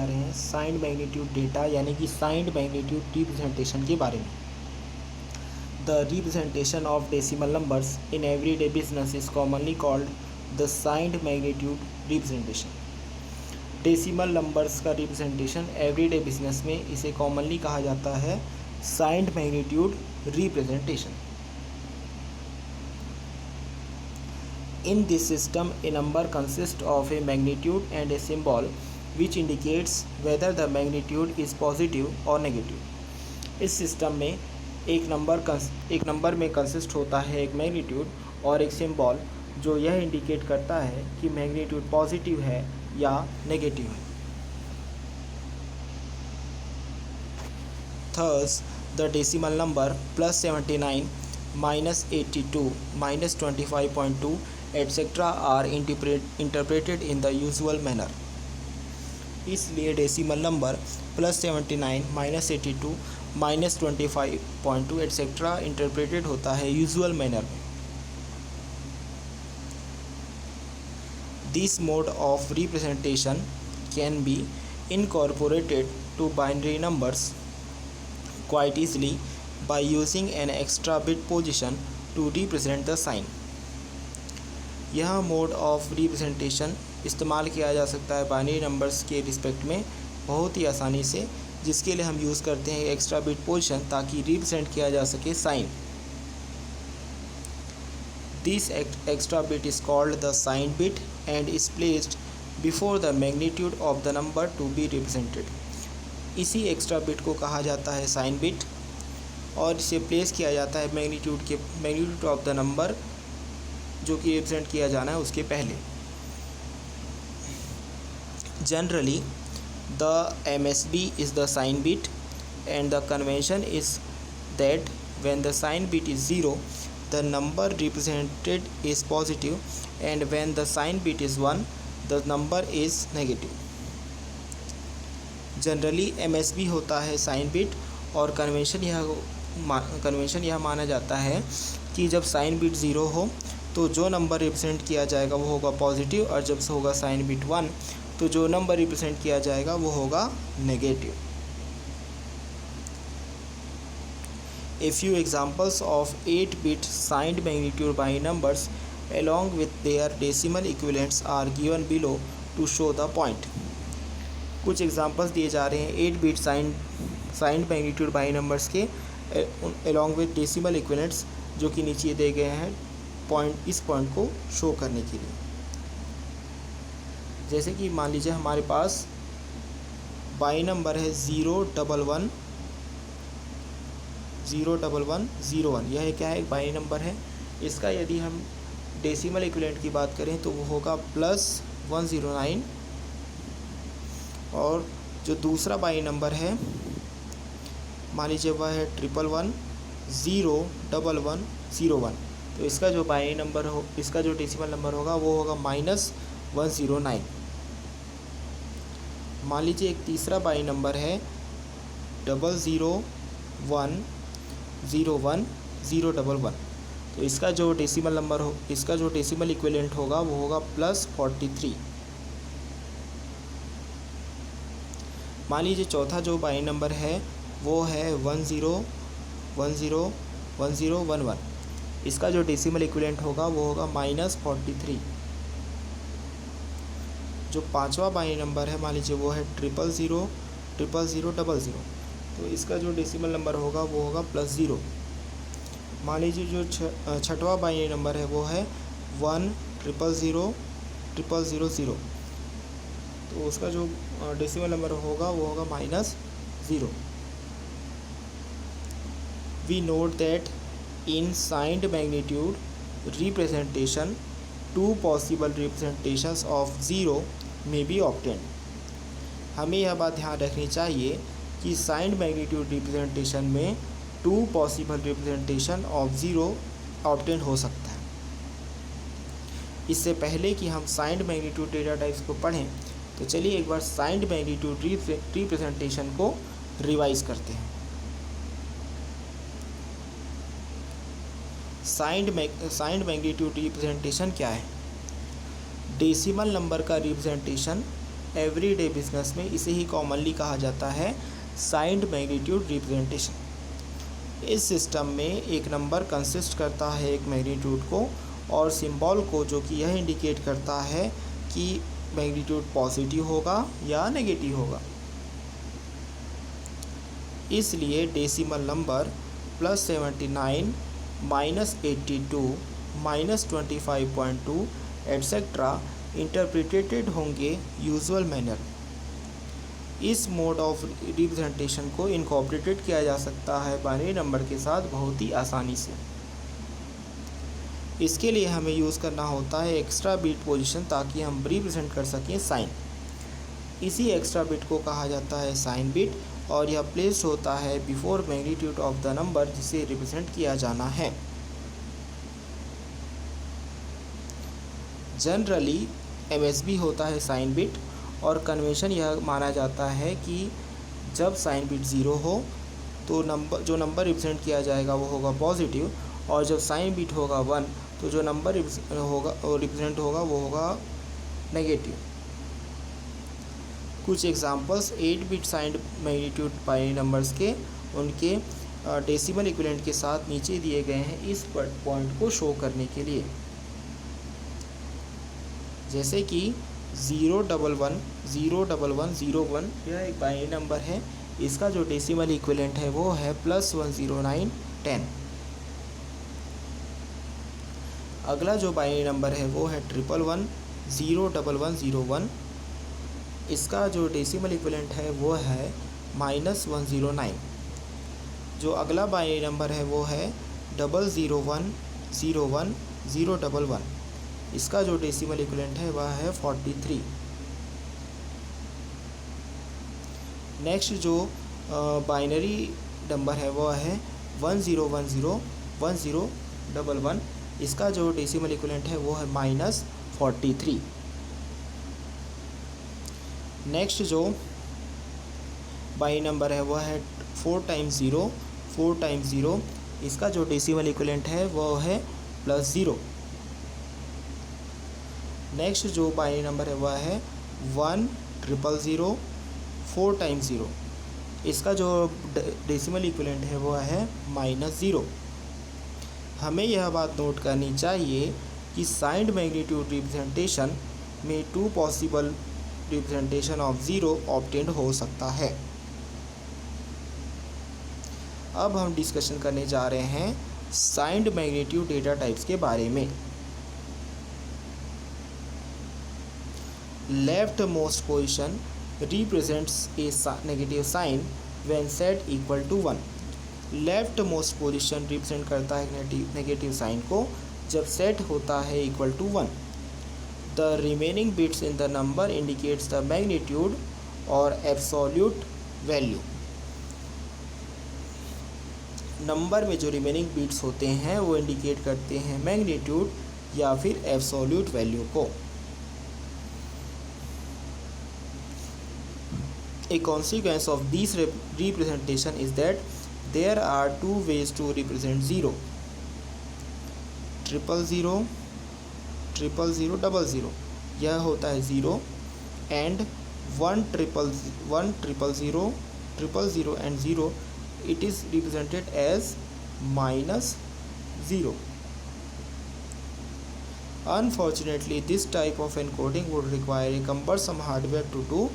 रहे हैं signed magnitude data यानी कि साइंड मैग्नीट्यूड रिप्रेजेंटेशन के बारे में। The representation of decimal numbers in everyday business is commonly called the signed magnitude representation. Decimal numbers का रिप्रेजेंटेशन एवरीडे बिजनेस में इसे कॉमनली कहा जाता है signed magnitude representation. In this system, a number consists of a magnitude and a symbol which indicates whether the magnitude is positive or negative। इस system में एक number में कंसिस्ट होता है एक मैग्नीट्यूड और एक सिंबल जो यह इंडिकेट करता है कि मैग्नीट्यूड पॉजिटिव है या नेगेटिव है। Thus, the decimal number +79, -82, -25.2 etc. are interpreted in the usual manner। इसलिए डेसिमल नंबर +79, -82, -25.2 etc. इंटरप्रेटेड होता है यूजुअल मैनर में। This mode of representation can be incorporated to binary numbers quite easily by using an extra bit position to represent the sign। यह mode of representation इस्तेमाल किया जा सकता है binary numbers के रिस्पेक्ट में बहुत ही आसानी से, जिसके लिए हम यूज़ करते हैं एक्स्ट्रा बिट पोजीशन ताकि रिप्रेजेंट किया जा सके sign. This extra bit is called the sign bit and is placed before the magnitude of the number to be represented. इसी एक्स्ट्रा बिट को कहा जाता है साइन बिट और इसे प्लेस किया जाता है मैग्नीट्यूड ऑफ द नंबर जो कि रिप्रेजेंट किया जाना है उसके पहले। Generally the MSB is the sign bit and the convention is that when the sign bit is 0 the number represented is positive and when the sign bit is 1 the number is negative. Generally MSB होता है sign bit और convention यह माना जाता है कि जब sign bit 0 हो तो जो नंबर रिप्रेजेंट किया जाएगा वो होगा पॉजिटिव और जब से होगा साइन बिट 1 तो जो नंबर रिप्रेजेंट किया जाएगा वो होगा negative. A few examples of 8-bit signed magnitude binary numbers along with their decimal equivalents are given below to show the point। कुछ एग्जांपल्स दिए जा रहे हैं 8-bit signed magnitude binary numbers के along with decimal equivalents जो कि नीचे दिए गए हैं इस पॉइंट को शो करने के लिए। जैसे कि मान लीजिए हमारे पास बाइनरी नंबर है 01101। यह क्या है, एक बाइनरी नंबर है। इसका यदि हम डेसिमल इक्विवेलेंट की बात करें तो वो होगा +109 और जो दूसरा बाइनरी नंबर है मान लीजिए वह है 1110101। तो इसका जो बाइनरी नंबर हो, इसका जो डेसिमल नंबर होगा वो होगा -109। मान लीजिए एक तीसरा बाइनरी नंबर है 0010111। तो इसका जो डेसिमल नंबर हो, इसका जो डेसिमल इक्विवेलेंट होगा वो होगा +43। मान लीजिए चौथा जो बाइनरी नंबर है वो है 10101011। इसका जो डेसिमल इक्विवेलेंट होगा वो होगा -43। जो पांचवा बाइनरी नंबर है मान लीजिए वो है 0000000। तो इसका जो डेसिमल नंबर होगा वो होगा +0। मान लीजिए जो छठवां बाइनरी नंबर है वो है 1000000। तो उसका जो डेसिमल नंबर होगा वो होगा -0। We note that in signed magnitude representation, two possible representations of 0 may be obtained। हमें यह बात ध्यान रखनी चाहिए कि साइंड मैग्नीट्यूड रिप्रेजेंटेशन में 2 पॉसिबल रिप्रेजेंटेशन ऑफ 0 ऑब्टेन हो सकता है। इससे पहले कि हम साइंड मैग्नीट्यूड डेटा टाइप्स को पढ़ें तो चलिए एक बार साइंड मैग्नीट्यूड रिप्रेजेंटेशन को रिवाइज करते हैं। साइंड मैग्नीट्यूड रिप्रेजेंटेशन क्या है? डेसिमल नंबर का रिप्रेजेंटेशन एवरीडे बिजनेस में इसे ही कॉमनली कहा जाता है साइंड मैग्नीट्यूड रिप्रेजेंटेशन। इस सिस्टम में एक नंबर कंसिस्ट करता है एक मैग्नीट्यूड को और सिंबल को, जो कि यह इंडिकेट करता है कि मैग्नीट्यूड पॉजिटिव होगा या नेगेटिव होगा। इसलिए डेसिमल नंबर +79, -82, -25.2 एट्सेट्रा इंटरप्रिटेटेड होंगे यूजुअल मैनर। इस मोड ऑफ रिप्रेजेंटेशन को इनकॉर्पोरेटेड किया जा सकता है बाइनरी नंबर के साथ बहुत ही आसानी से। इसके लिए हमें यूज़ करना होता है एक्स्ट्रा बिट पोजीशन, ताकि हम रिप्रेजेंट कर सकें साइन। इसी एक्स्ट्रा बिट को कहा जाता है साइन बिट और यह प्लेस्ड होता है before magnitude of the number जिसे रिप्रेजेंट किया जाना है। जनरली MSB होता है साइन बिट और कन्वेंशन यह माना जाता है कि जब साइन बिट 0 हो तो जो नंबर रिप्रेजेंट किया जाएगा वो होगा पॉजिटिव, और जब साइन बिट होगा 1 तो जो नंबर रिप्रेजेंट होगा वो होगा नेगेटिव। कुछ examples 8 bit signed magnitude binary numbers के उनके डेसिमल इक्विवेलेंट के साथ नीचे दिए गए हैं इस पॉइंट को शो करने के लिए। जैसे कि 0110101 यह एक बाइनरी नंबर है, इसका जो डेसिमल इक्विवेलेंट है वो है +10910। अगला जो बाइनरी नंबर है वो है 1110101, इसका जो डेसिमल इक्विवेलेंट है वो है -109। जो अगला बाइनरी नंबर है वो है 001011011, इसका जो डेसिमल इक्विवेलेंट है वह है 43। नेक्स्ट जो बाइनरी नंबर है वो है 10101011, इसका जो डेसिमल इक्विवेलेंट है वो है -43। नेक्स्ट जो बाइनरी नंबर है वो है 4 टाइम्स 0, इसका जो डेसिमल इक्विवेलेंट है वो है +0। नेक्स्ट जो बाइनरी नंबर है वह है 1000, 4 टाइम्स 0, इसका जो डेसिमल इक्विवेलेंट है वह है -0। हमें यह बात नोट करनी चाहिए कि साइंड मैग्नीट्यूड रिप्रेजेंटेशन में 2 पॉसिबल रिप्रेजेंटेशन ऑफ 0 ऑब्टेन्ड हो सकता है। अब हम डिस्कशन करने जा रहे हैं साइंड मैग्नीट्यूड डेटा टाइप्स के बारे में। Left most position represents a negative sign when set equal to 1। Left most position represent करता है नेगेटिव साइन को जब सेट होता है equal to 1। The remaining bits in the number indicates the magnitude और एब्सोल्यूट वैल्यू। नंबर में जो remaining bits होते हैं वो इंडिकेट करते हैं मैग्नीट्यूड या फिर एब्सोल्यूट वैल्यू को। A consequence of this representation is that there are 2 ways to represent 0: 000, 000, यह होता है 0, and 100, 000 and 0, it is represented as -0. Unfortunately, this type of encoding would require a cumbersome hardware to do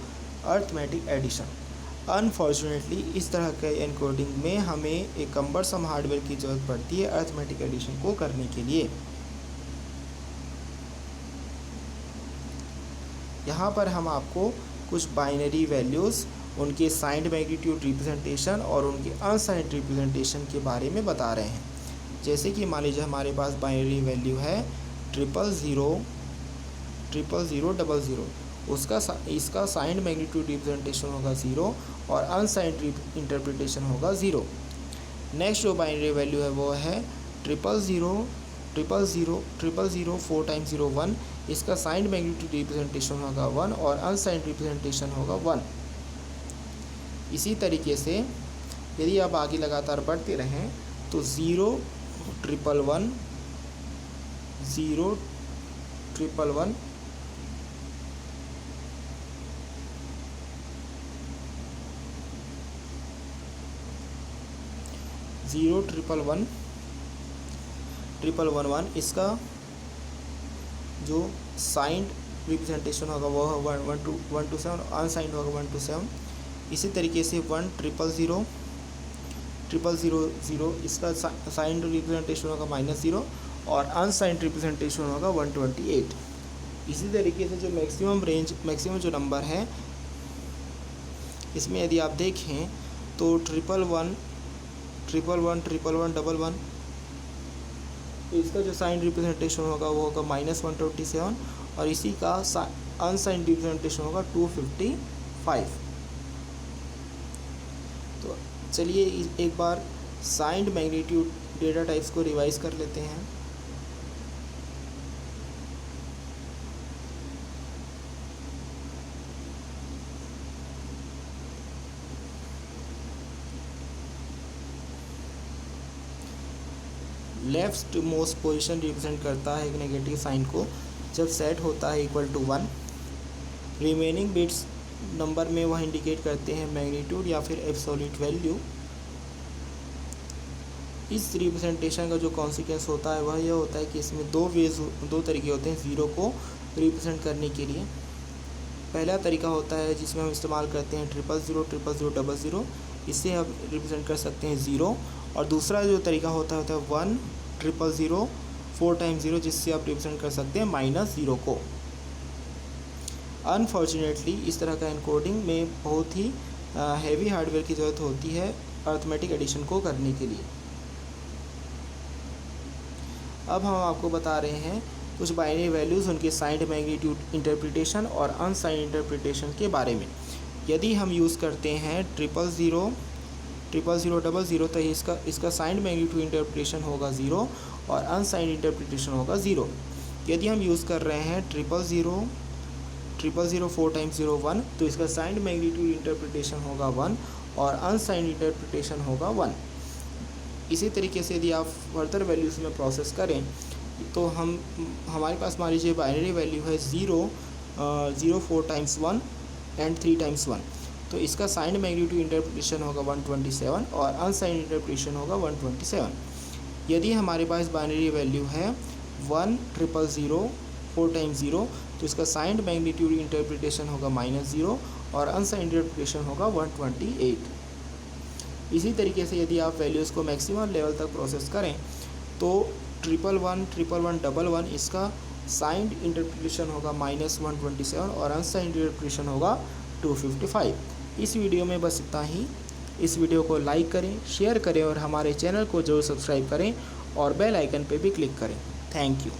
arithmetic addition. Unfortunately इस तरह के encoding में हमें एक cumbersome hardware की ज़रूरत पड़ती है अर्थमेटिक एडिशन को करने के लिए। यहाँ पर हम आपको कुछ बाइनरी वैल्यूज़, उनके साइंड मैग्नीट्यूड रिप्रेजेंटेशन और उनके अनसाइंड रिप्रेजेंटेशन के बारे में बता रहे हैं। जैसे कि मान लीजिए हमारे पास बाइनरी वैल्यू है 0000000, इसका साइंड मैग्नीट्यूड रिप्रेजेंटेशन होगा 0 और अनसाइंड इंटरप्रिटेशन होगा 0। नेक्स्ट जो बाइनरी वैल्यू है वो है 0000000 4 टाइम्स 0 1, इसका साइंड मैग्नीट्यूड रिप्रेजेंटेशन होगा 1 और अनसाइंड रिप्रेजेंटेशन होगा 1। इसी तरीके से यदि आप आगे लगातार बढ़ते रहें तो 01111 01111 01111, इसका जो साइंड रिप्रेजेंटेशन होगा वो है 127, अनसाइंड होगा 127। इसी तरीके से 1000000, इसका साइंड रिप्रेजेंटेशन होगा -0 और अनसाइंड रिप्रेजेंटेशन होगा 128। इसी तरीके से जो मैक्सिमम जो नंबर है, इसमें यदि आप देखें तो 111111111, तो इसका जो साइन रिप्रेजेंटेशन होगा वो होगा -127 और इसी का अनसाइन रिप्रेजेंटेशन होगा 255। तो चलिए एक बार साइंड मैग्नीट्यूड डेटा टाइप्स को रिवाइज कर लेते हैं। लेफ्ट मोस्ट पोजीशन रिप्रेजेंट करता है एक नेगेटिव साइन को जब सेट होता है equal to 1। Remaining bits number में वह इंडिकेट करते हैं मैग्नीट्यूड या फिर एब्सोल्यूट वैल्यू। इस रिप्रेजेंटेशन का जो कॉन्सिक्वेंस होता है वह यह होता है कि इसमें दो तरीके होते हैं ज़ीरो को रिप्रेजेंट करने के लिए। पहला तरीका होता है जिसमें हम इस्तेमाल करते हैं 0000000, इससे हम रिप्रेजेंट कर सकते हैं ज़ीरो। और दूसरा जो तरीका होता है 10000 4 टाइम्स 0, जिससे आप रिप्रेजेंट कर सकते हैं -0 को। अनफॉर्चुनेटली इस तरह का एनकोडिंग में बहुत ही हैवी हार्डवेयर की ज़रूरत होती है अरिथमेटिक एडिशन को करने के लिए। अब हम आपको बता रहे हैं कुछ बाइनरी वैल्यूज़, उनके साइंड मैग्नीट्यूड इंटरप्रिटेशन और अनसाइंड इंटरप्रिटेशन के बारे में। यदि हम यूज़ करते हैं 0000000, तो इसका साइंड मैग्नीट्यूड इंटरप्रिटेशन होगा 0 और अनसाइंड इंटरप्रिटेशन होगा 0। यदि हम यूज़ कर रहे हैं 000 4 टाइम्स 0 1, तो इसका साइंड मैग्नीट्यूड इंटरप्रिटेशन होगा 1 और अनसाइंड इंटरप्रिटेशन होगा 1। इसी तरीके से यदि आप फर्दर वैल्यूज़ में प्रोसेस करें तो हमारे पास मान लीजिए बाइनरी वैल्यू है 0 4 टाइम्स 1 एंड 3 टाइम्स 1, तो इसका साइंड मैग्नीट्यूड इंटरप्रिटेशन होगा 127 और अनसाइंड इंटरप्रिटेशन होगा 127। यदि हमारे पास बाइनरी वैल्यू है 10000 4 टाइम्स 0, तो इसका साइंड मैग्नीट्यूड इंटरप्रिटेशन होगा -0 और अनसाइंड इंटरप्रिटेशन होगा 128। इसी तरीके से यदि आप वैल्यूज़ को मैक्सिमम लेवल तक प्रोसेस करें तो 1111111, इसका साइंड इंटरप्रिटेशन होगा -127 और अनसाइंड इंटरप्रिटेशन होगा 255। इस वीडियो में बस इतना ही। इस वीडियो को लाइक करें, शेयर करें और हमारे चैनल को जरूर सब्सक्राइब करें और बेल आइकन पर भी क्लिक करें। Thank you.